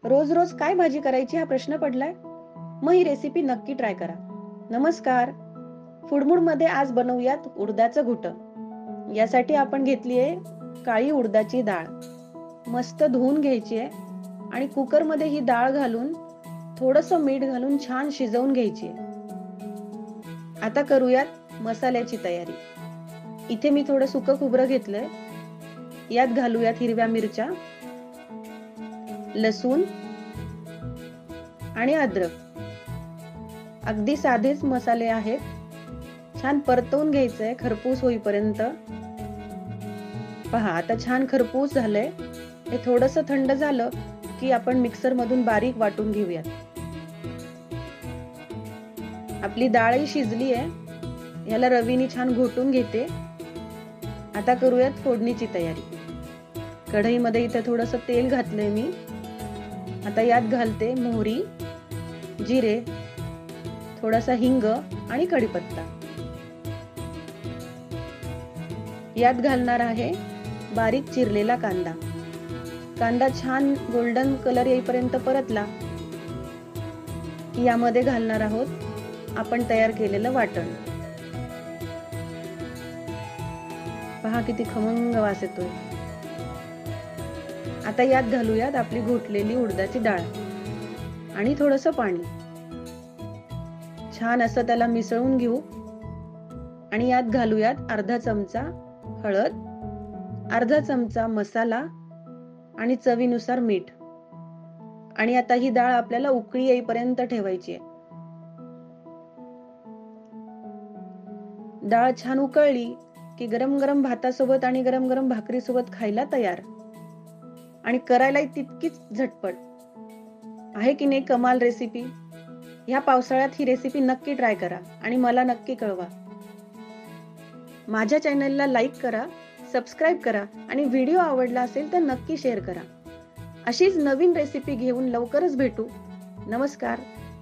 रोज रोज काय भाजी करायची हा प्रश्न पडलाय? मग ही रेसिपी नक्की ट्राय करा. नमस्कार. फूडमूड मध्ये आज बनवूयात उडदाचं घुटं. यासाठी आपण घेतली आहे काळी उडदाची डाळ. मस्त धुवून घ्यायची आहे आणि कुकर मध्ये ही डाळ घालून थोडंसं मीठ घालून छान शिजवून घ्यायची आहे. आता करूयात मसाल्याची तयारी. इथे मी थोडं सुकं खोबरं घेतलंय. यात घालूयात हिरव्या मिरच्या, लसूण आणि अद्रक. अगदी साधेच मसाले आहेत. छान परतवून घ्यायचंय खरपूस होईपर्यंत. पहा आता छान खरपूस झालंय. हे थोडंसं थंड झालं की आपण मिक्सर मधून बारीक वाटून घेऊयात. आपली डाळही शिजली आहे. याला रवीने छान घोटून घेते. आता करूयात फोडणीची तयारी. कढईमध्ये इथे थोडंसं तेल घातलंय मी. आता यात घालते मोहरी, जिरे, थोडासा हिंग आणि कढीपत्ता. यात घालणार आहे बारीक चिरलेला कांदा. कांदा छान गोल्डन कलर येईपर्यंत परतला की यामध्ये घालणार आहोत आपण तयार केलेलं वाटण. पहा किती खमंग वास येतोय. आता यात घालूयात आपली घोटलेली उडदाची डाळ आणि थोडंसं पाणी. छान असं त्याला मिसळून घेऊ आणि यात घालूयात अर्धा चमचा हळद, अर्धा चमचा मसाला आणि चवीनुसार मीठ. आणि आता ही डाळ आपल्याला उकळी येईपर्यंत ठेवायची आहे. डाळ छान उकळली की गरम गरम भातासोबत आणि गरम गरम भाकरीसोबत खायला तयार. आणि करायलाही तितकीच झटपट आहे की नाही कमाल रेसिपी. ह्या पावसाळ्यात ही रेसिपी नक्की ट्राय करा आणि मला नक्की कळवा. माझ्या चॅनलला लाईक करा, सबस्क्राईब करा आणि व्हिडिओ आवडला असेल तर नक्की शेअर करा. अशीच नवीन रेसिपी घेऊन लवकरच भेटू. नमस्कार.